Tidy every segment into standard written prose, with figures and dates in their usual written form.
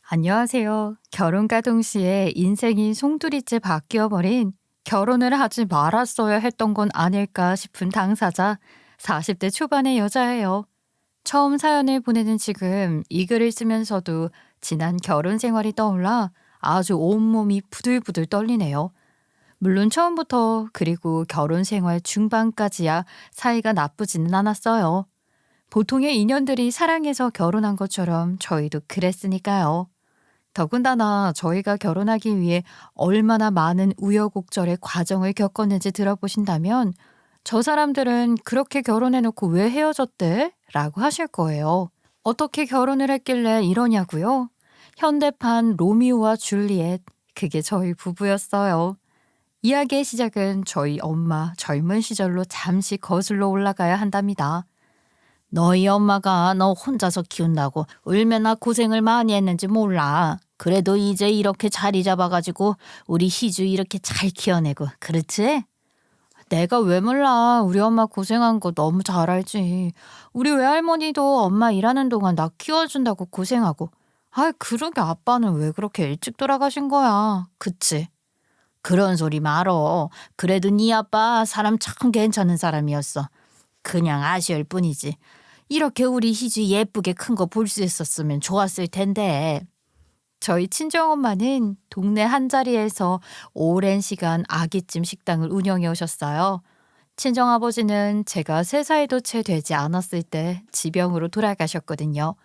안녕하세요. 결혼과 동시에 인생이 송두리째 바뀌어버린 결혼을 하지 말았어야 했던 건 아닐까 싶은 당사자 40대 초반의 여자예요. 처음 사연을 보내는 지금 이 글을 쓰면서도 지난 결혼 생활이 떠올라 아주 온몸이 부들부들 떨리네요. 물론 처음부터 그리고 결혼 생활 중반까지야 사이가 나쁘지는 않았어요. 보통의 인연들이 사랑해서 결혼한 것처럼 저희도 그랬으니까요. 더군다나 저희가 결혼하기 위해 얼마나 많은 우여곡절의 과정을 겪었는지 들어보신다면 저 사람들은 그렇게 결혼해 놓고 왜 헤어졌대? 라고 하실 거예요. 어떻게 결혼을 했길래 이러냐고요? 현대판 로미오와 줄리엣, 그게 저희 부부였어요. 이야기의 시작은 저희 엄마 젊은 시절로 잠시 거슬러 올라가야 한답니다. 너희 엄마가 너 혼자서 키운다고 얼마나 고생을 많이 했는지 몰라. 그래도 이제 이렇게 자리 잡아가지고 우리 희주 이렇게 잘 키워내고 그렇지? 내가 왜 몰라. 우리 엄마 고생한 거 너무 잘 알지. 우리 외할머니도 엄마 일하는 동안 나 키워준다고 고생하고. 아, 그러게 아빠는 왜 그렇게 일찍 돌아가신 거야. 그치? 그런 소리 말어. 그래도 네 아빠 사람 참 괜찮은 사람이었어. 그냥 아쉬울 뿐이지. 이렇게 우리 희주 예쁘게 큰 거 볼 수 있었으면 좋았을 텐데. 저희 친정엄마는 동네 한자리에서 오랜 시간 아기찜 식당을 운영해 오셨어요. 친정아버지는 제가 3살도 채 되지 않았을 때 지병으로 돌아가셨거든요.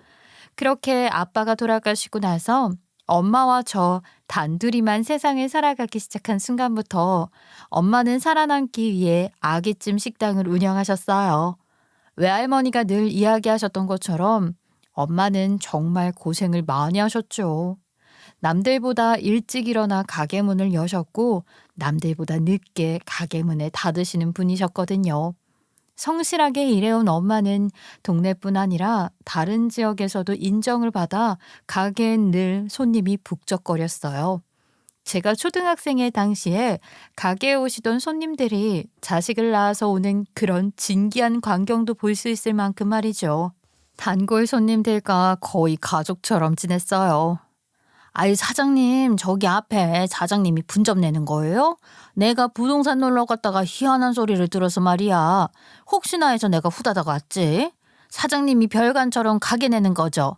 그렇게 아빠가 돌아가시고 나서 엄마와 저 단둘이만 세상을 살아가기 시작한 순간부터 엄마는 살아남기 위해 아기찜 식당을 운영하셨어요. 외할머니가 늘 이야기하셨던 것처럼 엄마는 정말 고생을 많이 하셨죠. 남들보다 일찍 일어나 가게 문을 여셨고 남들보다 늦게 가게 문을 닫으시는 분이셨거든요. 성실하게 일해온 엄마는 동네뿐 아니라 다른 지역에서도 인정을 받아 가게엔 늘 손님이 북적거렸어요. 제가 초등학생의 당시에 가게에 오시던 손님들이 자식을 낳아서 오는 그런 진기한 광경도 볼 수 있을 만큼 말이죠. 단골 손님들과 거의 가족처럼 지냈어요. 아이 사장님, 저기 앞에 사장님이 분점 내는 거예요? 내가 부동산 놀러 갔다가 희한한 소리를 들어서 말이야. 혹시나 해서 내가 후다닥 왔지? 사장님이 별관처럼 가게 내는 거죠.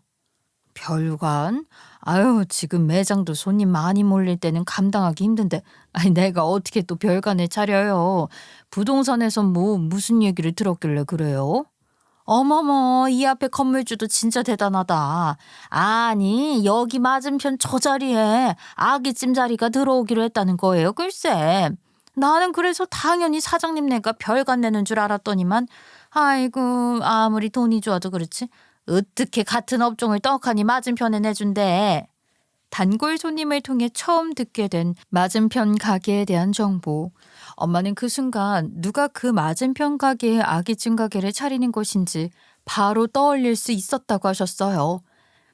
별관? 아유, 지금 매장도 손님 많이 몰릴 때는 감당하기 힘든데, 아니, 내가 어떻게 또 별관을 차려요? 부동산에서 뭐 무슨 얘기를 들었길래 그래요? 어머머, 이 앞에 건물주도 진짜 대단하다. 아니, 여기 맞은편 저 자리에 아기찜 자리가 들어오기로 했다는 거예요, 글쎄. 나는 그래서 당연히 사장님네가 별관 내는 줄 알았더니만, 아이고, 아무리 돈이 좋아도 그렇지. 어떻게 같은 업종을 떡하니 맞은편에 내준대. 단골 손님을 통해 처음 듣게 된 맞은편 가게에 대한 정보. 엄마는 그 순간 누가 그 맞은편 가게에 아기찜 가게를 차리는 것인지 바로 떠올릴 수 있었다고 하셨어요.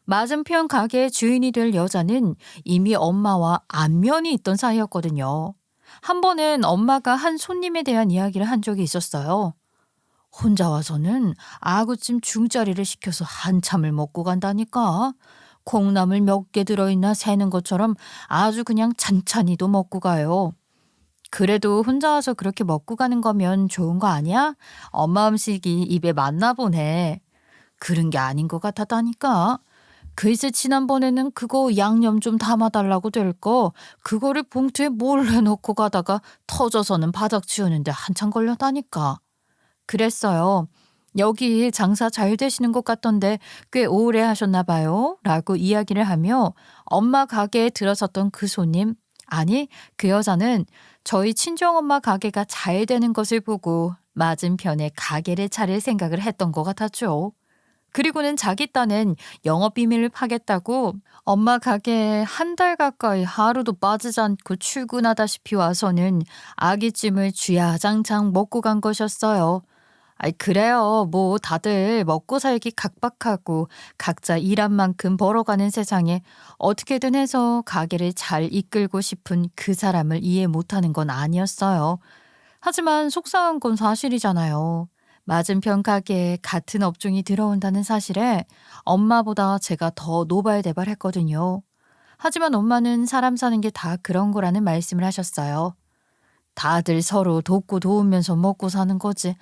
맞은편 가게의 주인이 될 여자는 이미 엄마와 안면이 있던 사이였거든요. 한 번은 엄마가 한 손님에 대한 이야기를 한 적이 있었어요. 혼자 와서는 아구찜 중짜리를 시켜서 한참을 먹고 간다니까. 콩나물 몇 개 들어있나 세는 것처럼 아주 그냥 찬찬히도 먹고 가요. 그래도 혼자 와서 그렇게 먹고 가는 거면 좋은 거 아니야? 엄마 음식이 입에 맞나 보네. 그런 게 아닌 것 같았다니까. 글쎄 지난번에는 그거 양념 좀 담아달라고 될 거 그거를 봉투에 몰래 넣고 가다가 터져서는 바닥 치우는데 한참 걸렸다니까. 그랬어요. 여기 장사 잘 되시는 것 같던데 꽤 오래 하셨나 봐요. 라고 이야기를 하며 엄마 가게에 들어섰던 그 손님, 아니 그 여자는 저희 친정엄마 가게가 잘 되는 것을 보고 맞은편에 가게를 차릴 생각을 했던 것 같았죠. 그리고는 자기 딴엔 영업 비밀을 파겠다고 엄마 가게에 한 달 가까이 하루도 빠지지 않고 출근하다시피 와서는 아기찜을 주야장창 먹고 간 것이었어요. 아이 그래요. 뭐 다들 먹고 살기 각박하고 각자 일한 만큼 벌어가는 세상에 어떻게든 해서 가게를 잘 이끌고 싶은 그 사람을 이해 못하는 건 아니었어요. 하지만 속상한 건 사실이잖아요. 맞은편 가게에 같은 업종이 들어온다는 사실에 엄마보다 제가 더 노발대발했거든요. 하지만 엄마는 사람 사는 게 다 그런 거라는 말씀을 하셨어요. 다들 서로 돕고 도우면서 먹고 사는 거지.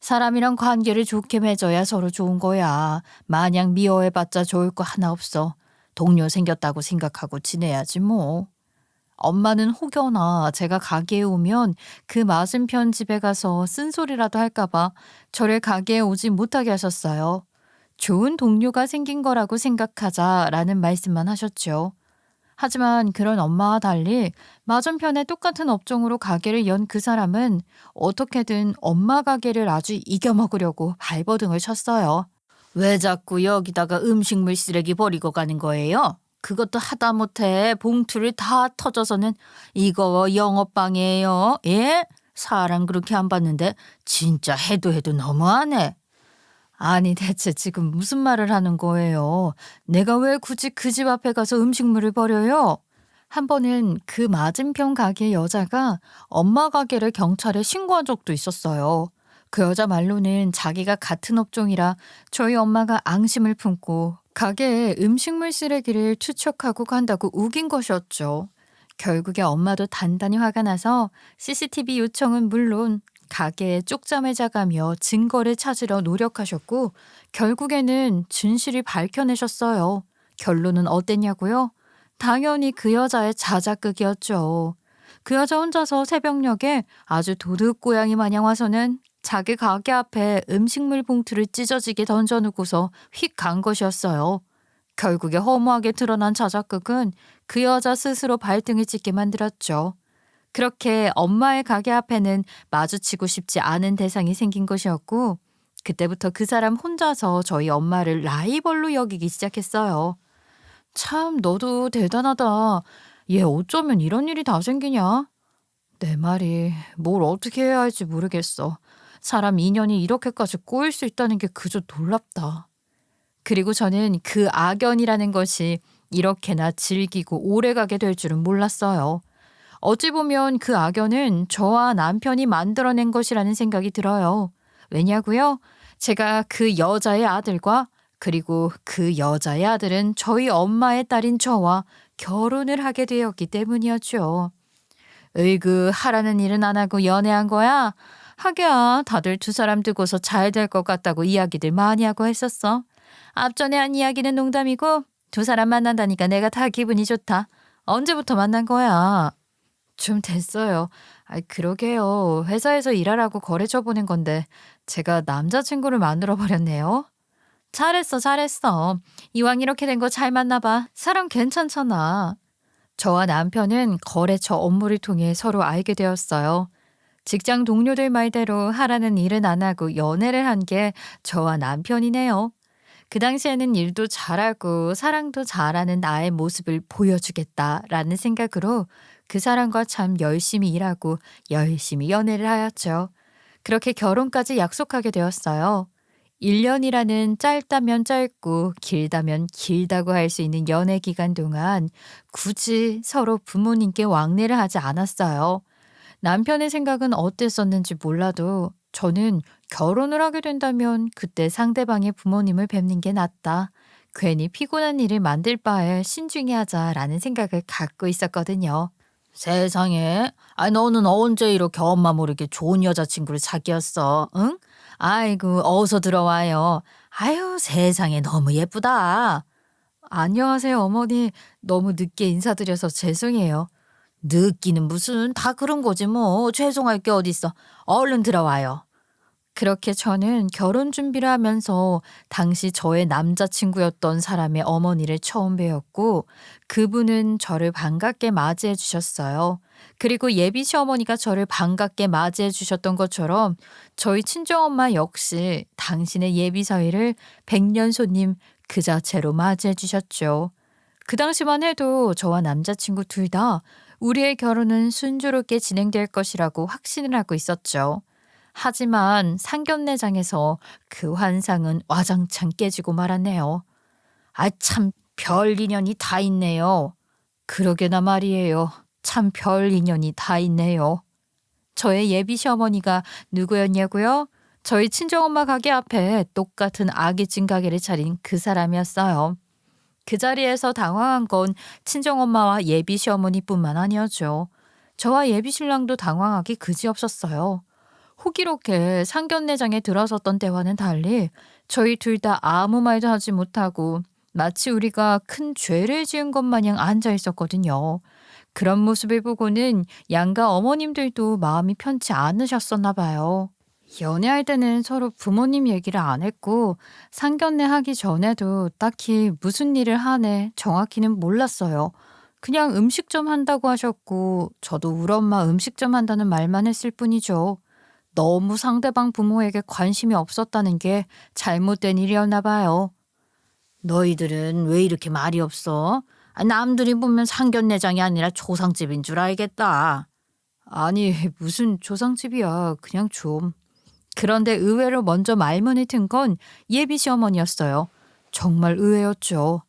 사람이랑 관계를 좋게 맺어야 서로 좋은 거야. 마냥 미워해봤자 좋을 거 하나 없어. 동료 생겼다고 생각하고 지내야지 뭐. 엄마는 혹여나 제가 가게에 오면 그 맞은편 집에 가서 쓴소리라도 할까봐 저를 가게에 오지 못하게 하셨어요. 좋은 동료가 생긴 거라고 생각하자라는 말씀만 하셨죠. 하지만 그런 엄마와 달리 맞은편에 똑같은 업종으로 가게를 연 그 사람은 어떻게든 엄마 가게를 아주 이겨먹으려고 발버둥을 쳤어요. 왜 자꾸 여기다가 음식물 쓰레기 버리고 가는 거예요? 그것도 하다못해 봉투를 다 터져서는 이거 영업방해예요. 예? 사람 그렇게 안 봤는데 진짜 해도 너무하네. 아니 대체 지금 무슨 말을 하는 거예요? 내가 왜 굳이 그 집 앞에 가서 음식물을 버려요? 한 번은 그 맞은편 가게 여자가 엄마 가게를 경찰에 신고한 적도 있었어요. 그 여자 말로는 자기가 같은 업종이라 저희 엄마가 앙심을 품고 가게에 음식물 쓰레기를 투척하고 간다고 우긴 것이었죠. 결국에 엄마도 단단히 화가 나서 CCTV 요청은 물론 가게에 쪽잠을 자가며 증거를 찾으려 노력하셨고 결국에는 진실을 밝혀내셨어요. 결론은 어땠냐고요? 당연히 그 여자의 자작극이었죠. 그 여자 혼자서 새벽녘에 아주 도둑고양이 마냥 와서는 자기 가게 앞에 음식물 봉투를 찢어지게 던져놓고서 휙 간 것이었어요. 결국에 허무하게 드러난 자작극은 그 여자 스스로 발등을 찢게 만들었죠. 그렇게 엄마의 가게 앞에는 마주치고 싶지 않은 대상이 생긴 것이었고 그때부터 그 사람 혼자서 저희 엄마를 라이벌로 여기기 시작했어요. 참 너도 대단하다. 얘 어쩌면 이런 일이 다 생기냐? 내 말이 뭘 어떻게 해야 할지 모르겠어. 사람 인연이 이렇게까지 꼬일 수 있다는 게 그저 놀랍다. 그리고 저는 그 악연이라는 것이 이렇게나 질기고 오래가게 될 줄은 몰랐어요. 어찌 보면 그 악연은 저와 남편이 만들어낸 것이라는 생각이 들어요. 왜냐고요? 제가 그 여자의 아들과 그리고 그 여자의 아들은 저희 엄마의 딸인 저와 결혼을 하게 되었기 때문이었죠. 으이그 하라는 일은 안 하고 연애한 거야? 하기야 다들 두 사람 두고서 잘 될 것 같다고 이야기들 많이 하고 했었어. 앞전에 한 이야기는 농담이고 두 사람 만난다니까 내가 다 기분이 좋다. 언제부터 만난 거야? 좀 됐어요. 그러게요. 회사에서 일하라고 거래처 보낸 건데 제가 남자친구를 만들어 버렸네요. 잘했어, 잘했어. 이왕 이렇게 된 거 잘 만나봐. 사람 괜찮잖아. 저와 남편은 거래처 업무를 통해 서로 알게 되었어요. 직장 동료들 말대로 하라는 일은 안 하고 연애를 한 게 저와 남편이네요. 그 당시에는 일도 잘하고 사랑도 잘하는 나의 모습을 보여주겠다라는 생각으로 그 사람과 참 열심히 일하고 열심히 연애를 하였죠. 그렇게 결혼까지 약속하게 되었어요. 1년이라는 짧다면 짧고 길다면 길다고 할 수 있는 연애 기간 동안 굳이 서로 부모님께 왕래를 하지 않았어요. 남편의 생각은 어땠었는지 몰라도 저는 결혼을 하게 된다면 그때 상대방의 부모님을 뵙는 게 낫다. 괜히 피곤한 일을 만들 바에 신중히 하자라는 생각을 갖고 있었거든요. 세상에, 너는 언제 이렇게 엄마 모르게 좋은 여자친구를 사귀었어, 응? 아이고, 어서 들어와요. 아유, 세상에 너무 예쁘다. 안녕하세요, 어머니. 너무 늦게 인사드려서 죄송해요. 늦기는 무슨 다 그런 거지 뭐. 죄송할 게 어딨어. 얼른 들어와요. 그렇게 저는 결혼 준비를 하면서 당시 저의 남자친구였던 사람의 어머니를 처음 뵈었고 그분은 저를 반갑게 맞이해 주셨어요. 그리고 예비 시어머니가 저를 반갑게 맞이해 주셨던 것처럼 저희 친정엄마 역시 당신의 예비 사위를 백년 손님 그 자체로 맞이해 주셨죠. 그 당시만 해도 저와 남자친구 둘 다 우리의 결혼은 순조롭게 진행될 것이라고 확신을 하고 있었죠. 하지만 상견례장에서 그 환상은 와장창 깨지고 말았네요. 참 별 인연이 다 있네요. 그러게나 말이에요. 참 별 인연이 다 있네요. 저의 예비 시어머니가 누구였냐고요? 저희 친정엄마 가게 앞에 똑같은 아기찜 가게를 차린 그 사람이었어요. 그 자리에서 당황한 건 친정엄마와 예비 시어머니뿐만 아니었죠. 저와 예비 신랑도 당황하기 그지없었어요. 호기롭게 상견례장에 들어섰던 때와는 달리 저희 둘 다 아무 말도 하지 못하고 마치 우리가 큰 죄를 지은 것 마냥 앉아 있었거든요. 그런 모습을 보고는 양가 어머님들도 마음이 편치 않으셨었나 봐요. 연애할 때는 서로 부모님 얘기를 안 했고 상견례 하기 전에도 딱히 무슨 일을 하네 정확히는 몰랐어요. 그냥 음식점 한다고 하셨고 저도 우리 엄마 음식점 한다는 말만 했을 뿐이죠. 너무 상대방 부모에게 관심이 없었다는 게 잘못된 일이었나 봐요. 너희들은 왜 이렇게 말이 없어? 남들이 보면 상견례장이 아니라 초상집인 줄 알겠다. 아니, 무슨 조상집이야. 그냥 좀. 그런데 의외로 먼저 말문이 튼 건 예비 시어머니였어요. 정말 의외였죠.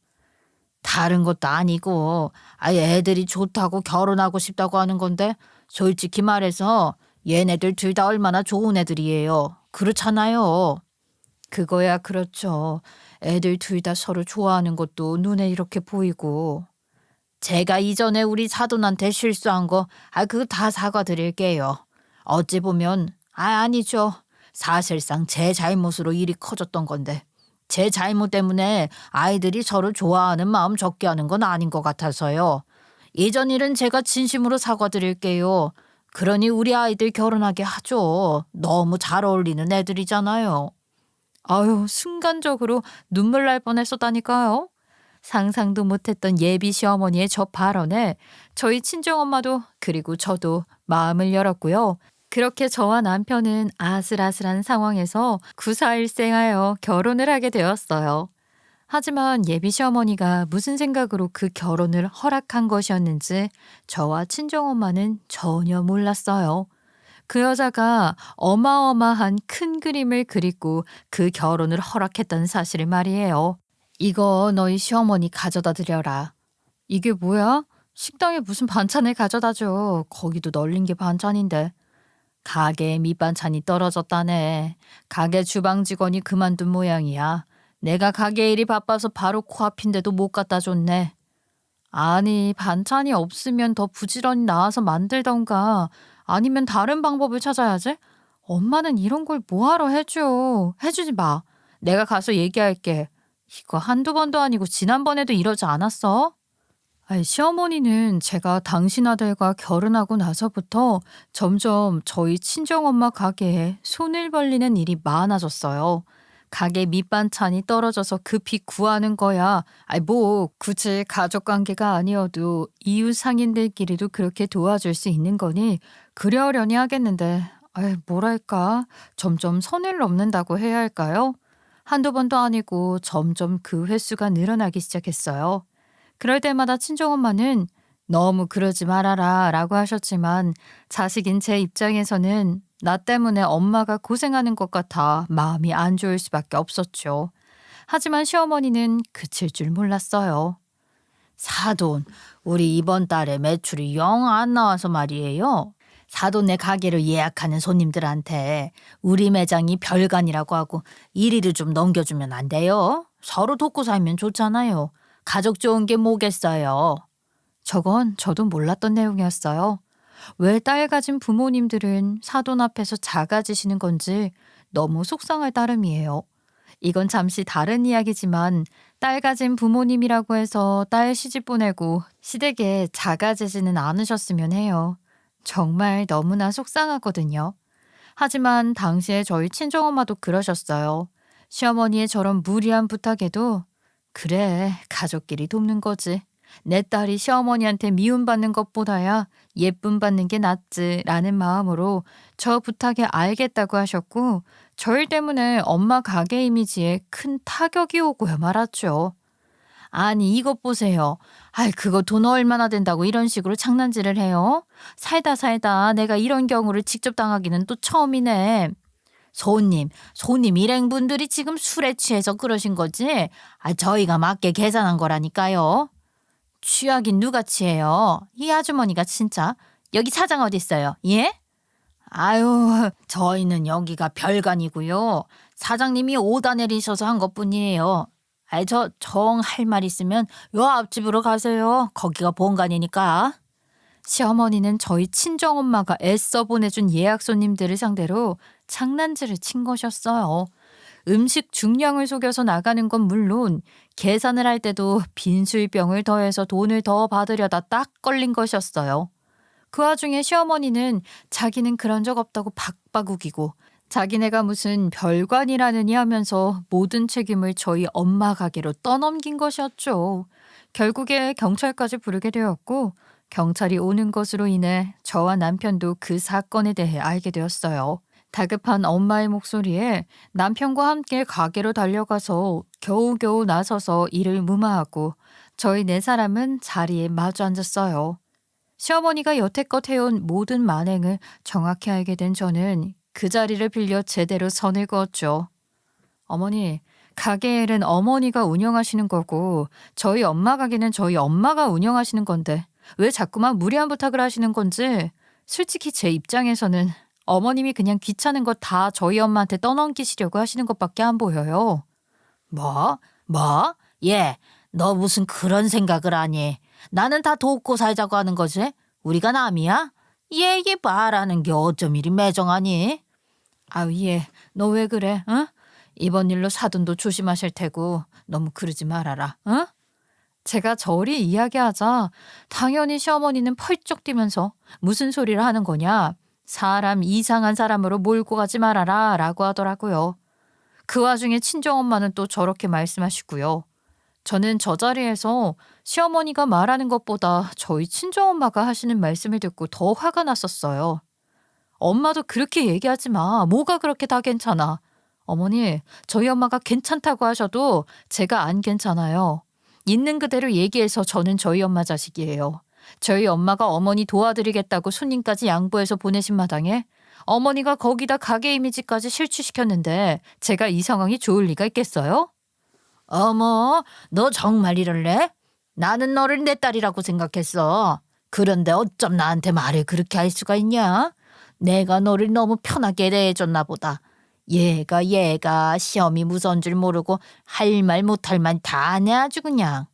다른 것도 아니고 애들이 좋다고 결혼하고 싶다고 하는 건데 솔직히 말해서 얘네들 둘 다 얼마나 좋은 애들이에요. 그렇잖아요. 그거야 그렇죠. 애들 둘 다 서로 좋아하는 것도 눈에 이렇게 보이고. 제가 이전에 우리 사돈한테 실수한 거 그거 다 사과드릴게요. 어찌 보면 아니죠. 사실상 제 잘못으로 일이 커졌던 건데 제 잘못 때문에 아이들이 서로 좋아하는 마음 적게 하는 건 아닌 것 같아서요. 예전 일은 제가 진심으로 사과드릴게요. 그러니 우리 아이들 결혼하게 하죠. 너무 잘 어울리는 애들이잖아요. 아유, 순간적으로 눈물 날 뻔했었다니까요. 상상도 못했던 예비 시어머니의 저 발언에 저희 친정엄마도 그리고 저도 마음을 열었고요. 그렇게 저와 남편은 아슬아슬한 상황에서 구사일생하여 결혼을 하게 되었어요. 하지만 예비 시어머니가 무슨 생각으로 그 결혼을 허락한 것이었는지 저와 친정엄마는 전혀 몰랐어요. 그 여자가 어마어마한 큰 그림을 그리고 그 결혼을 허락했다는 사실을 말이에요. 이거 너희 시어머니 가져다 드려라. 이게 뭐야? 식당에 무슨 반찬을 가져다 줘. 거기도 널린 게 반찬인데. 가게에 밑반찬이 떨어졌다네. 가게 주방 직원이 그만둔 모양이야. 내가 가게 일이 바빠서 바로 코앞인데도 못 갖다 줬네. 아니, 반찬이 없으면 더 부지런히 나와서 만들던가 아니면 다른 방법을 찾아야지. 엄마는 이런 걸 뭐하러 해줘. 해주지 마. 내가 가서 얘기할게. 이거 한두 번도 아니고 지난번에도 이러지 않았어? 시어머니는 제가 당신 아들과 결혼하고 나서부터 점점 저희 친정엄마 가게에 손을 벌리는 일이 많아졌어요. 가게 밑반찬이 떨어져서 급히 구하는 거야. 뭐 굳이 가족관계가 아니어도 이웃 상인들끼리도 그렇게 도와줄 수 있는 거니 그러려니 하겠는데 뭐랄까 점점 선을 넘는다고 해야 할까요? 한두 번도 아니고 점점 그 횟수가 늘어나기 시작했어요. 그럴 때마다 친정엄마는 너무 그러지 말아라 라고 하셨지만 자식인 제 입장에서는 나 때문에 엄마가 고생하는 것 같아 마음이 안 좋을 수밖에 없었죠. 하지만 시어머니는 그칠 줄 몰랐어요. 사돈, 우리 이번 달에 매출이 영 안 나와서 말이에요. 사돈네 가게를 예약하는 손님들한테 우리 매장이 별관이라고 하고 1위를 좀 넘겨주면 안 돼요? 서로 돕고 살면 좋잖아요. 가족 좋은 게 뭐겠어요. 저건 저도 몰랐던 내용이었어요. 왜 딸 가진 부모님들은 사돈 앞에서 작아지시는 건지 너무 속상할 따름이에요. 이건 잠시 다른 이야기지만 딸 가진 부모님이라고 해서 딸 시집 보내고 시댁에 작아지지는 않으셨으면 해요. 정말 너무나 속상하거든요. 하지만 당시에 저희 친정엄마도 그러셨어요. 시어머니의 저런 무리한 부탁에도 그래, 가족끼리 돕는 거지. 내 딸이 시어머니한테 미움받는 것보다야 예쁨 받는 게 낫지 라는 마음으로 저 부탁에 알겠다고 하셨고 저희 때문에 엄마 가게 이미지에 큰 타격이 오고야 말았죠. 아니 이것 보세요. 그거 돈 얼마나 된다고 이런 식으로 장난질을 해요? 살다 내가 이런 경우를 직접 당하기는 또 처음이네. 손님 일행분들이 지금 술에 취해서 그러신 거지? 저희가 맞게 계산한 거라니까요. 취하긴 누가 취해요? 이 아주머니가 진짜. 여기 사장 어디 있어요? 예? 아유, 저희는 여기가 별관이고요. 사장님이 오다 내리셔서 한 것뿐이에요. 아이, 저 정 할 말 있으면 요 앞집으로 가세요. 거기가 본관이니까. 시어머니는 저희 친정엄마가 애써 보내준 예약 손님들을 상대로 장난질을 친 것이었어요. 음식 중량을 속여서 나가는 건 물론 계산을 할 때도 빈술병을 더해서 돈을 더 받으려다 딱 걸린 것이었어요. 그 와중에 시어머니는 자기는 그런 적 없다고 박박 우기고 자기네가 무슨 별관이라느니 하면서 모든 책임을 저희 엄마 가게로 떠넘긴 것이었죠. 결국에 경찰까지 부르게 되었고 경찰이 오는 것으로 인해 저와 남편도 그 사건에 대해 알게 되었어요. 다급한 엄마의 목소리에 남편과 함께 가게로 달려가서 겨우겨우 나서서 이를 무마하고 저희 네 사람은 자리에 마주 앉았어요. 시어머니가 여태껏 해온 모든 만행을 정확히 알게 된 저는 그 자리를 빌려 제대로 선을 그었죠. 어머니, 가게 일은 어머니가 운영하시는 거고 저희 엄마 가게는 저희 엄마가 운영하시는 건데 왜 자꾸만 무리한 부탁을 하시는 건지 솔직히 제 입장에서는 어머님이 그냥 귀찮은 거 다 저희 엄마한테 떠넘기시려고 하시는 것밖에 안 보여요. 뭐? 뭐? 예, 너 무슨 그런 생각을 하니? 나는 다 돕고 살자고 하는 거지? 우리가 남이야? 얘 말하는 게 어쩜 이리 매정하니? 아우 예, 너 왜 그래? 응? 이번 일로 사돈도 조심하실 테고 너무 그러지 말아라. 응? 제가 저리 이야기하자 당연히 시어머니는 펄쩍 뛰면서 무슨 소리를 하는 거냐. 사람 이상한 사람으로 몰고 가지 말아라 라고 하더라고요. 그 와중에 친정엄마는 또 저렇게 말씀하시고요. 저는 저 자리에서 시어머니가 말하는 것보다 저희 친정엄마가 하시는 말씀을 듣고 더 화가 났었어요. 엄마도 그렇게 얘기하지 마. 뭐가 그렇게 다 괜찮아. 어머니, 저희 엄마가 괜찮다고 하셔도 제가 안 괜찮아요. 있는 그대로 얘기해서 저는 저희 엄마 자식이에요. 저희 엄마가 어머니 도와드리겠다고 손님까지 양보해서 보내신 마당에 어머니가 거기다 가게 이미지까지 실추시켰는데 제가 이 상황이 좋을 리가 있겠어요? 어머, 너 정말 이럴래? 나는 너를 내 딸이라고 생각했어. 그런데 어쩜 나한테 말을 그렇게 할 수가 있냐? 내가 너를 너무 편하게 대해줬나 보다. 얘가 시험이 무서운 줄 모르고 할 말 못할 말 다 하네 아주 그냥.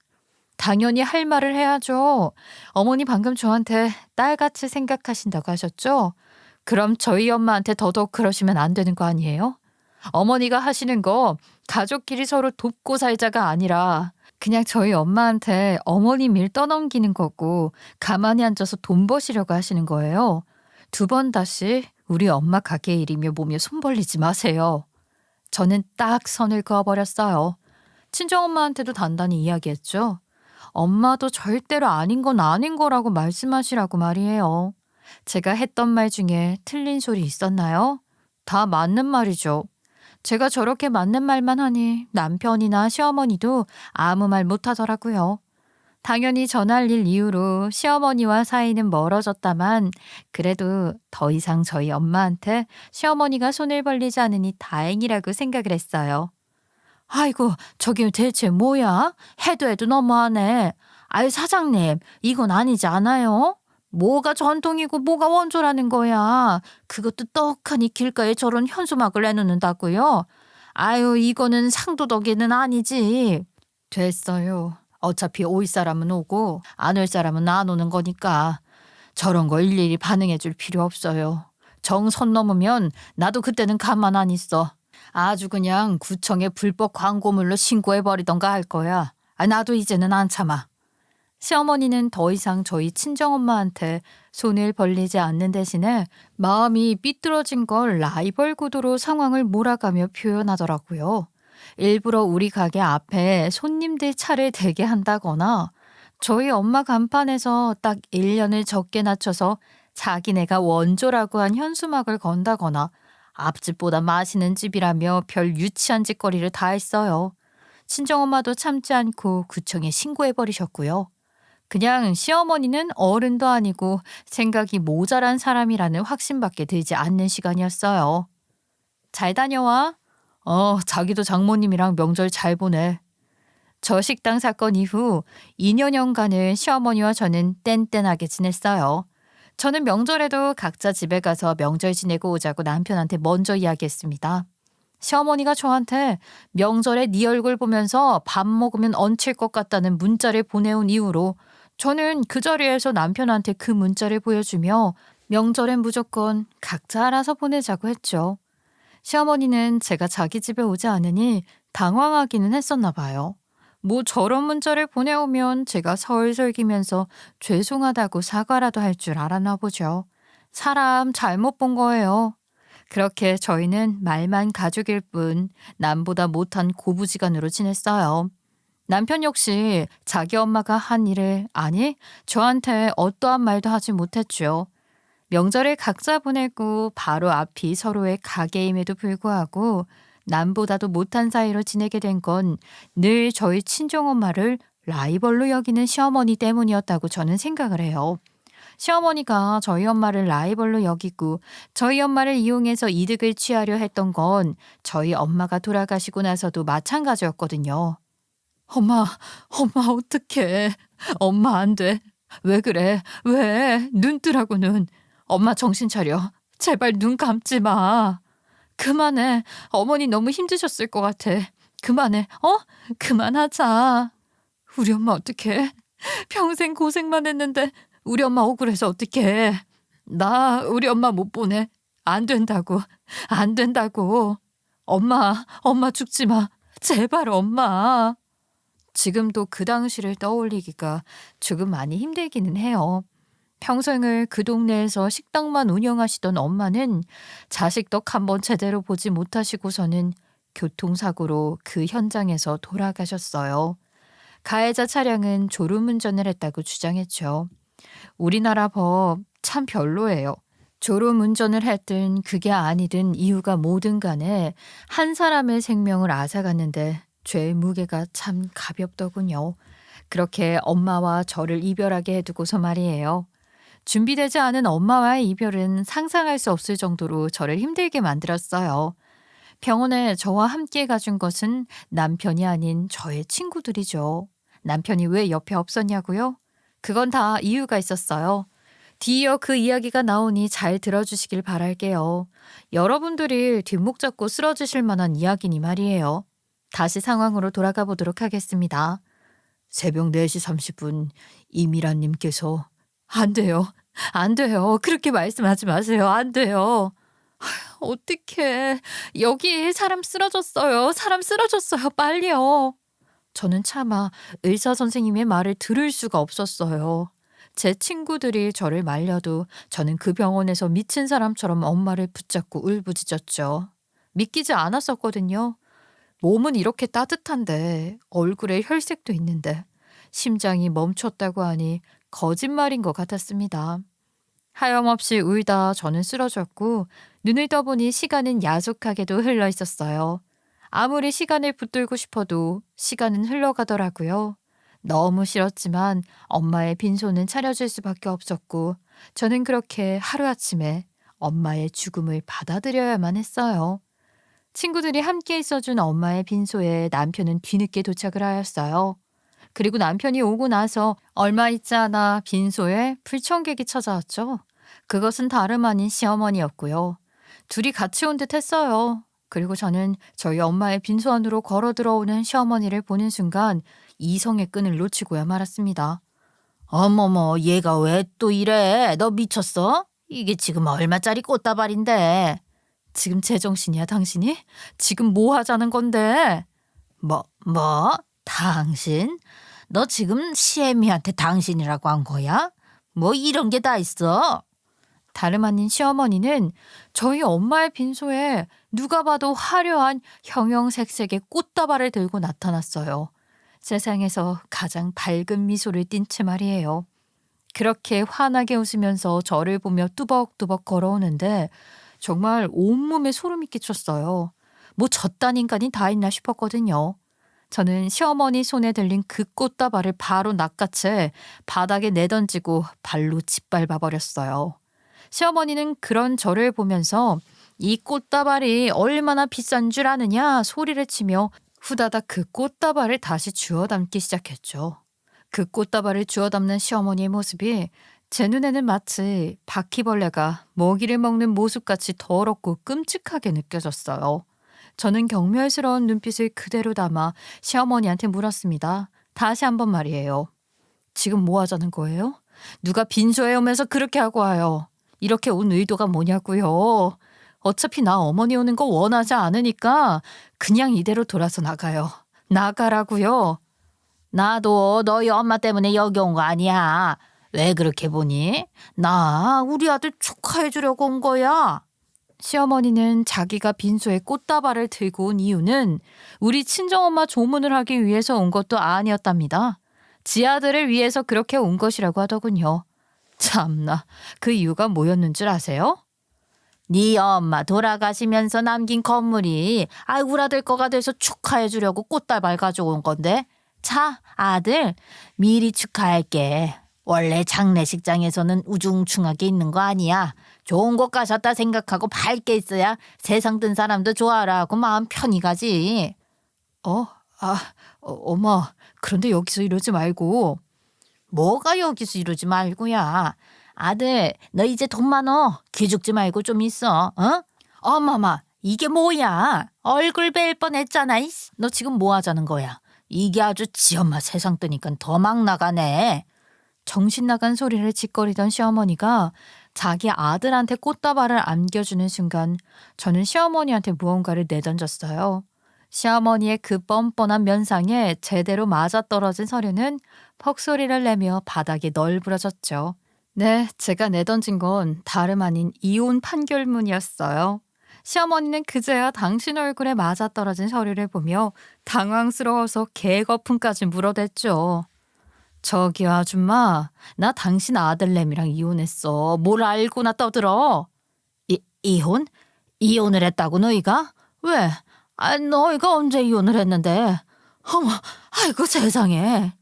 당연히 할 말을 해야죠. 어머니 방금 저한테 딸같이 생각하신다고 하셨죠? 그럼 저희 엄마한테 더더욱 그러시면 안 되는 거 아니에요? 어머니가 하시는 거 가족끼리 서로 돕고 살자가 아니라 그냥 저희 엄마한테 어머님 일 떠넘기는 거고 가만히 앉아서 돈 버시려고 하시는 거예요. 두 번 다시 우리 엄마 가게 일이며 몸에 손 벌리지 마세요. 저는 딱 선을 그어버렸어요. 친정엄마한테도 단단히 이야기했죠. 엄마도 절대로 아닌 건 아닌 거라고 말씀하시라고 말이에요. 제가 했던 말 중에 틀린 소리 있었나요? 다 맞는 말이죠. 제가 저렇게 맞는 말만 하니 남편이나 시어머니도 아무 말 못하더라고요. 당연히 전할 일 이후로 시어머니와 사이는 멀어졌다만 그래도 더 이상 저희 엄마한테 시어머니가 손을 벌리지 않으니 다행이라고 생각을 했어요. 아이고, 저게 대체 뭐야? 해도 너무하네. 아유, 사장님, 이건 아니지 않아요? 뭐가 전통이고 뭐가 원조라는 거야. 그것도 떡하니 길가에 저런 현수막을 내놓는다고요? 아유, 이거는 상도덕이는 아니지. 됐어요. 어차피 올 사람은 오고 안 올 사람은 안 오는 거니까 저런 거 일일이 반응해 줄 필요 없어요. 정 선 넘으면 나도 그때는 가만 안 있어. 아주 그냥 구청에 불법 광고물로 신고해버리던가 할 거야. 나도 이제는 안 참아. 시어머니는 더 이상 저희 친정엄마한테 손을 벌리지 않는 대신에 마음이 삐뚤어진 걸 라이벌 구도로 상황을 몰아가며 표현하더라고요. 일부러 우리 가게 앞에 손님들 차를 대게 한다거나 저희 엄마 간판에서 딱 1년을 적게 낮춰서 자기네가 원조라고 한 현수막을 건다거나 앞집보다 맛있는 집이라며 별 유치한 짓거리를 다 했어요. 친정엄마도 참지 않고 구청에 신고해버리셨고요. 그냥 시어머니는 어른도 아니고 생각이 모자란 사람이라는 확신밖에 들지 않는 시간이었어요. 잘 다녀와. 자기도 장모님이랑 명절 잘 보내. 저 식당 사건 이후 2년여간을 시어머니와 저는 뗀뗀하게 지냈어요. 저는 명절에도 각자 집에 가서 명절 지내고 오자고 남편한테 먼저 이야기했습니다. 시어머니가 저한테 명절에 네 얼굴 보면서 밥 먹으면 얹힐 것 같다는 문자를 보내온 이후로 저는 그 자리에서 남편한테 그 문자를 보여주며 명절엔 무조건 각자 알아서 보내자고 했죠. 시어머니는 제가 자기 집에 오지 않으니 당황하기는 했었나 봐요. 뭐 저런 문자를 보내오면 제가 설설기면서 죄송하다고 사과라도 할 줄 알았나 보죠. 사람 잘못 본 거예요. 그렇게 저희는 말만 가족일 뿐 남보다 못한 고부지간으로 지냈어요. 남편 역시 자기 엄마가 한 일을 아니 저한테 어떠한 말도 하지 못했죠. 명절을 각자 보내고 바로 앞이 서로의 가게임에도 불구하고 남보다도 못한 사이로 지내게 된 건 늘 저희 친정엄마를 라이벌로 여기는 시어머니 때문이었다고 저는 생각을 해요. 시어머니가 저희 엄마를 라이벌로 여기고 저희 엄마를 이용해서 이득을 취하려 했던 건 저희 엄마가 돌아가시고 나서도 마찬가지였거든요. 엄마 어떡해. 엄마 안 돼. 왜 그래? 왜? 눈 뜨라고 눈. 엄마 정신 차려. 제발 눈 감지 마. 그만해. 어머니 너무 힘드셨을 것 같아. 그만해. 그만하자. 우리 엄마 어떡해. 평생 고생만 했는데 우리 엄마 억울해서 어떡해. 나 우리 엄마 못 보내. 안 된다고. 안 된다고. 엄마 죽지 마. 제발 엄마. 지금도 그 당시를 떠올리기가 조금 많이 힘들기는 해요. 평생을 그 동네에서 식당만 운영하시던 엄마는 자식 덕 한번 제대로 보지 못하시고서는 교통사고로 그 현장에서 돌아가셨어요. 가해자 차량은 졸음운전을 했다고 주장했죠. 우리나라 법 참 별로예요. 졸음운전을 했든 그게 아니든 이유가 뭐든 간에 한 사람의 생명을 앗아갔는데 죄의 무게가 참 가볍더군요. 그렇게 엄마와 저를 이별하게 해두고서 말이에요. 준비되지 않은 엄마와의 이별은 상상할 수 없을 정도로 저를 힘들게 만들었어요. 병원에 저와 함께 가준 것은 남편이 아닌 저의 친구들이죠. 남편이 왜 옆에 없었냐고요? 그건 다 이유가 있었어요. 뒤이어 그 이야기가 나오니 잘 들어주시길 바랄게요. 여러분들이 뒷목 잡고 쓰러지실 만한 이야기니 말이에요. 다시 상황으로 돌아가 보도록 하겠습니다. 새벽 4시 30분 이미라님께서 안 돼요. 안 돼요. 그렇게 말씀하지 마세요. 안 돼요. 어떡해. 여기 사람 쓰러졌어요. 사람 쓰러졌어요. 빨리요. 저는 차마 의사 선생님의 말을 들을 수가 없었어요. 제 친구들이 저를 말려도 저는 그 병원에서 미친 사람처럼 엄마를 붙잡고 울부짖었죠. 믿기지 않았었거든요. 몸은 이렇게 따뜻한데 얼굴에 혈색도 있는데 심장이 멈췄다고 하니 거짓말인 것 같았습니다. 하염없이 울다 저는 쓰러졌고 눈을 떠보니 시간은 야속하게도 흘러 있었어요. 아무리 시간을 붙들고 싶어도 시간은 흘러가더라고요. 너무 싫었지만 엄마의 빈손은 차려줄 수밖에 없었고 저는 그렇게 하루아침에 엄마의 죽음을 받아들여야만 했어요. 친구들이 함께 있어준 엄마의 빈소에 남편은 뒤늦게 도착을 하였어요. 그리고 남편이 오고 나서 얼마 있지 않아 빈소에 불청객이 찾아왔죠. 그것은 다름 아닌 시어머니였고요. 둘이 같이 온 듯 했어요. 그리고 저는 저희 엄마의 빈소 안으로 걸어 들어오는 시어머니를 보는 순간 이성의 끈을 놓치고야 말았습니다. 어머머, 얘가 왜 또 이래? 너 미쳤어? 이게 지금 얼마짜리 꽃다발인데? 지금 제정신이야 당신이? 지금 뭐 하자는 건데? 뭐? 당신? 너 지금 시애미한테 당신이라고 한 거야? 뭐 이런 게 다 있어? 다름 아닌 시어머니는 저희 엄마의 빈소에 누가 봐도 화려한 형형색색의 꽃다발을 들고 나타났어요. 세상에서 가장 밝은 미소를 띤 채 말이에요. 그렇게 환하게 웃으면서 저를 보며 뚜벅뚜벅 걸어오는데 정말 온몸에 소름이 끼쳤어요. 뭐 저딴 인간이 다 있나 싶었거든요. 저는 시어머니 손에 들린 그 꽃다발을 바로 낚아채 바닥에 내던지고 발로 짓밟아 버렸어요. 시어머니는 그런 저를 보면서 이 꽃다발이 얼마나 비싼 줄 아느냐 소리를 치며 후다닥 그 꽃다발을 다시 주워 담기 시작했죠. 그 꽃다발을 주워 담는 시어머니의 모습이 제 눈에는 마치 바퀴벌레가 먹이를 먹는 모습같이 더럽고 끔찍하게 느껴졌어요. 저는 경멸스러운 눈빛을 그대로 담아 시어머니한테 물었습니다. 다시 한번 말이에요. 지금 뭐 하자는 거예요? 누가 빈소에 오면서 그렇게 하고 와요. 이렇게 온 의도가 뭐냐고요. 어차피 나 어머니 오는 거 원하지 않으니까 그냥 이대로 돌아서 나가요. 나가라고요. 나도 너희 엄마 때문에 여기 온 거 아니야. 왜 그렇게 보니? 나 우리 아들 축하해 주려고 온 거야. 시어머니는 자기가 빈소에 꽃다발을 들고 온 이유는 우리 친정엄마 조문을 하기 위해서 온 것도 아니었답니다. 지 아들을 위해서 그렇게 온 것이라고 하더군요. 참나, 그 이유가 뭐였는 줄 아세요? 네 엄마 돌아가시면서 남긴 건물이 우리 아들 거가 돼서 축하해 주려고 꽃다발 가져온 건데. 자, 아들, 미리 축하할게. 원래 장례식장에서는 우중충하게 있는 거 아니야. 좋은 곳 가셨다 생각하고 밝게 있어야 세상 든 사람도 좋아라 하고 마음 편히 가지. 엄마, 그런데 여기서 이러지 말고. 뭐가 여기서 이러지 말고야. 아들, 너 이제 돈 많어. 기죽지 말고 좀 있어. 어? 어머머, 이게 뭐야? 얼굴 뵐 뻔했잖아. 이씨. 너 지금 뭐 하자는 거야? 이게 아주 지 엄마 세상 뜨니까 더 막 나가네. 정신 나간 소리를 짓거리던 시어머니가 자기 아들한테 꽃다발을 안겨주는 순간 저는 시어머니한테 무언가를 내던졌어요. 시어머니의 그 뻔뻔한 면상에 제대로 맞아떨어진 서류는 퍽소리를 내며 바닥에 널브러졌죠. 네, 제가 내던진 건 다름 아닌 이혼 판결문이었어요. 시어머니는 그제야 당신 얼굴에 맞아떨어진 서류를 보며 당황스러워서 개거품까지 물어댔죠. 저기요 아줌마, 나 당신 아들내미랑 이혼했어. 뭘 알고나 떠들어. 이혼? 이혼을 했다고 너희가? 왜? 너희가 언제 이혼을 했는데? 어머, 아이고 세상에.